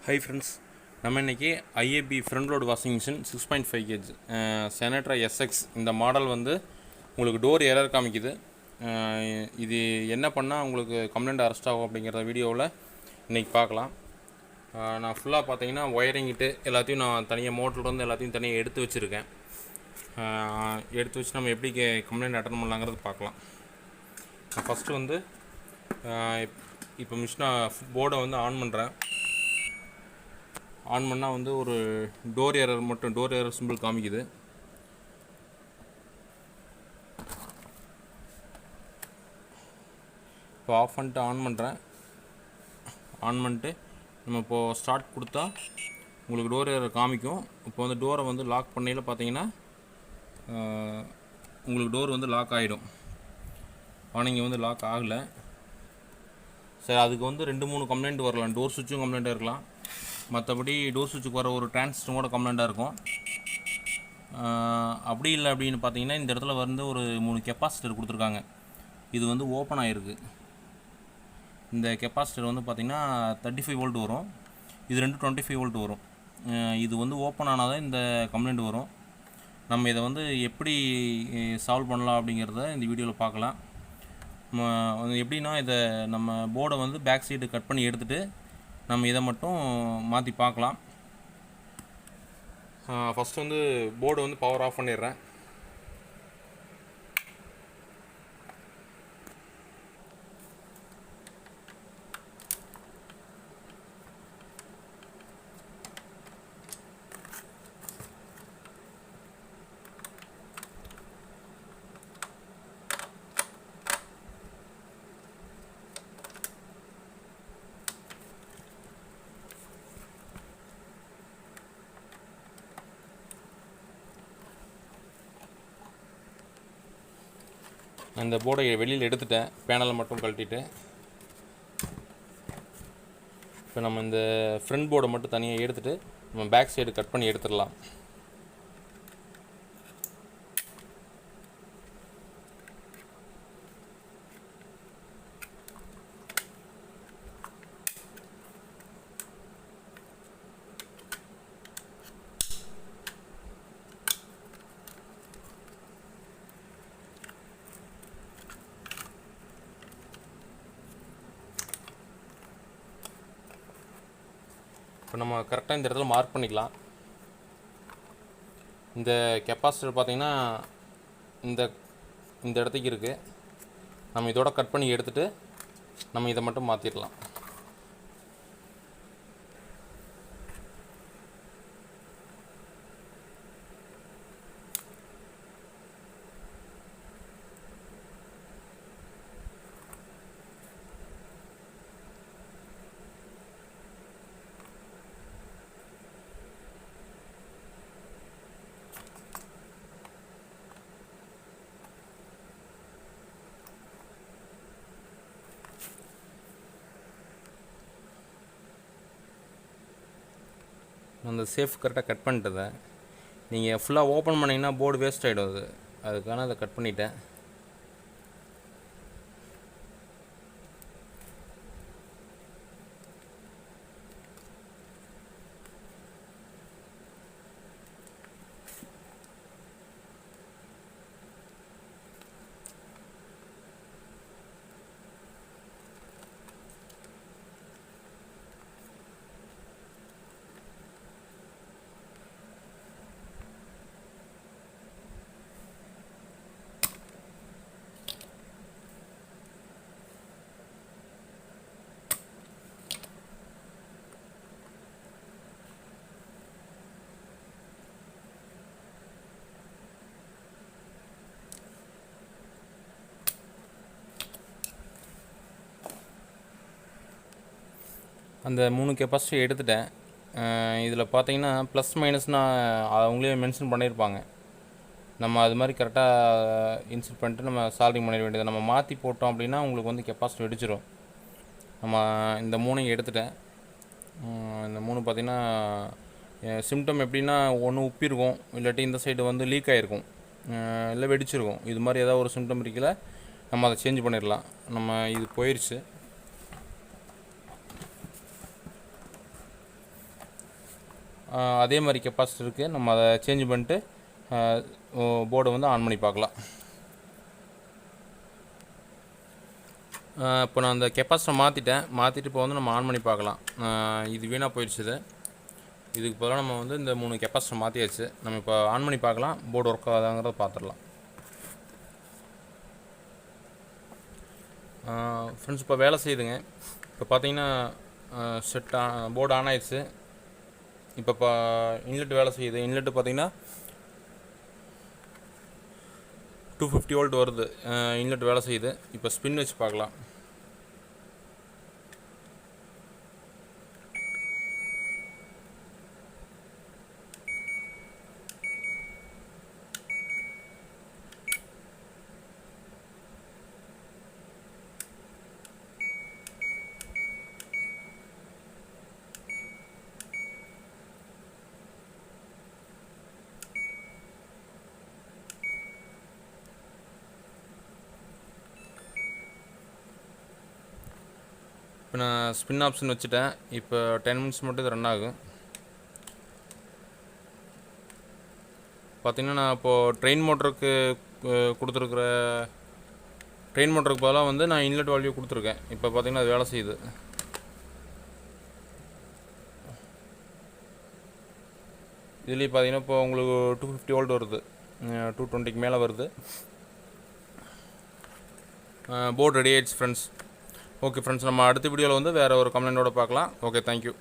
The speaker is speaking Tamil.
Hi friends, நம்ம இன்னைக்கு IAB front load washing machine 6.5 kg Senator SX இந்த மாடல் வந்து உங்களுக்கு டோர் எரர் காமிக்குது. இது என்ன பண்ணா உங்களுக்கு கம்ப்ளைண்ட் அரெஸ்ட் ஆகும் அப்படிங்கற வீடியோல இன்னைக்கு பார்க்கலாம். நான் ஃபுல்லா பாத்தீங்கன்னா வயரிங் இட்டு எல்லாத்தையும் நான் தனியா மோட்டர்ல இருந்து எல்லாத்தையும் தனியா எடுத்து வச்சிருக்கேன். எடுத்து வச்சு நம்ம எப்படி கம்ப்ளைண்ட் அட்டெண்ட் பண்ணலாம்ங்கறது பார்க்கலாம். நான் ஃபர்ஸ்ட் வந்து இப்போ மிஷினை போர்டை வந்து ஆன் பண்ணுறேன். ஆன் பண்ணால் வந்து ஒரு டோர் எரர் சிம்பிள் காமிக்குது. இப்போ ஆஃப் பண்ணிட்டு ஆன் பண்ணுறேன். ஆன் பண்ணிட்டு நம்ம இப்போது ஸ்டார்ட் கொடுத்தா உங்களுக்கு டோர் எரர் காமிக்கும். இப்போ வந்து டோரை வந்து லாக் பண்ணையில் பார்த்தீங்கன்னா உங்களுக்கு டோர் வந்து லாக் ஆகிடும். ஆனால் இங்கே வந்து லாக் ஆகலை. சரி, அதுக்கு வந்து 2-3 கம்ப்ளைண்ட் வரலாம். டோர் சுவிட்சும் கம்ப்ளைண்ட்டாக இருக்கலாம், மற்றபடி டோர் சுவிட்சுக்கு வர ஒரு டிரான்சிஸ்டரும் கூட கம்ப்ளைண்ட்டாக இருக்கும். அப்படி இல்லை அப்படின்னு பார்த்தீங்கன்னா இந்த இடத்துல வந்து ஒரு 3 கெப்பாசிட்டர் கொடுத்துருக்காங்க. இது வந்து ஓப்பன் ஆகிருக்கு. இந்த கெப்பாசிட்டர் வந்து பார்த்திங்கன்னா 35 வோல்ட் வரும், இது 25 வோல்ட் வரும். இது வந்து ஓப்பன் ஆனால் தான் இந்த கம்ப்ளைண்ட் வரும். நம்ம இதை வந்து எப்படி சால்வ் பண்ணலாம் அப்படிங்கிறத இந்த வீடியோவில் பார்க்கலாம். எப்படின்னா இதை நம்ம போர்டை வந்து பேக் சைடு கட் பண்ணி எடுத்துகிட்டு நம்ம இதை மட்டும் மாற்றி பார்க்கலாம். ஃபஸ்ட்டு வந்து போர்டு வந்து பவர் ஆஃப் பண்ணிடுறேன். அந்த போர்டை வெளியில் எடுத்துட்டேன், பேனலை மட்டும் கழட்டிட்டு. இப்போ நம்ம இந்த ஃப்ரண்ட் போர்டை மட்டும் தனியாக எடுத்துகிட்டு நம்ம பேக் சைடு கட் பண்ணி எடுத்துடலாம். இப்போ நம்ம கரெக்டாக இந்த இடத்துல மார்க் பண்ணிக்கலாம். இந்த கெப்பாசிட்டர் பார்த்திங்கன்னா இந்த இடத்துக்கு இருக்குது. நம்ம இதோட கட் பண்ணி எடுத்துகிட்டு நம்ம இதை மட்டும் மாற்றிடலாம். அந்த சேஃப் கரெக்டாக கட் பண்ணிட்டதை நீங்கள் ஃபுல்லாக ஓப்பன் பண்ணிங்கன்னா போர்டு வேஸ்ட் ஆகிடும். அதுக்கான அதை கட் பண்ணிட்டேன். அந்த 3 கெப்பாசிட்டி எடுத்துட்டேன். இதில் பார்த்தீங்கன்னா ப்ளஸ் மைனஸ்னால் அவங்களே மென்ஷன் பண்ணியிருப்பாங்க. நம்ம அது மாதிரி கரெக்டாக இன்சர்ட் பண்ணிட்டு நம்ம சால்விங் பண்ணிட வேண்டியது. நம்ம மாற்றி போட்டோம் அப்படின்னா உங்களுக்கு வந்து கெப்பாசிட்டி வெடிச்சிடும். நம்ம இந்த 3 எடுத்துட்டேன். இந்த 3 பார்த்திங்கன்னா சிம்டம் எப்படின்னா ஒன்று உப்பிருக்கும், இல்லாட்டி இந்த சைடு வந்து லீக் ஆகிருக்கும், இல்லை வெடிச்சிருக்கும். இது மாதிரி ஏதாவது ஒரு சிம்டம் இருக்கல நம்ம அதை சேஞ்ச் பண்ணிடலாம். நம்ம இது போயிடுச்சு. அதே மாதிரி கெப்பாசிட்டர் இருக்குது. நம்ம அதை சேஞ்ச் பண்ணிட்டு போர்டை வந்து ஆன் பண்ணி பார்க்கலாம். இப்போ நான் அந்த கெப்பாசிட்டரை மாற்றிட்டு இப்போ வந்து நம்ம ஆன் பண்ணி பார்க்கலாம். இது வீணாக போயிடுச்சு. இதுக்கு பதிலாக நம்ம வந்து இந்த 3 கெப்பாசிட்டர் மாற்றியாச்சு. நம்ம இப்போ ஆன் பண்ணி பார்க்கலாம், போர்டு ஒர்க் ஆகுதாங்கிறத பார்த்துடலாம். ஃப்ரெண்ட்ஸ், இப்போ வேலை செய்யுதுங்க. இப்போ பார்த்தீங்கன்னா போர்டு ஆன் ஆயிடுச்சு. இப்போ இன்லெட் வேலை செய்யுது. இன்லெட்டு பார்த்தீங்கன்னா 250 வோல்ட் வருது. இன்லெட் வேலை செய்யுது. இப்போ ஸ்பின் வச்சு பார்க்கலாம். இப்போ நான் ஸ்பின் ஆப்ஷன் வச்சுட்டேன். இப்போ 10 மினிட்ஸ் மட்டும் இது ரன் ஆகும். பார்த்திங்கன்னா நான் இப்போது ட்ரெயின் மோட்டருக்கு பதிலாக வந்து நான் இன்லெட் வால்யூ கொடுத்துருக்கேன். இப்போ பார்த்திங்கன்னா அது வேலை செய்யுது. இதுலேயும் பார்த்திங்கன்னா இப்போ உங்களுக்கு 250 வோல்ட் வருது, 220க்கு மேலே வருது. போர்டு ரெடி ஆயிடுச்சு ஃப்ரெண்ட்ஸ். ஓகே ஃப்ரெண்ட்ஸ், நம்ம அடுத்த வீடியோவில் வந்து வேறு ஒரு கம்ப்ளைண்ட்டோட பார்க்கலாம். Okay, thank you.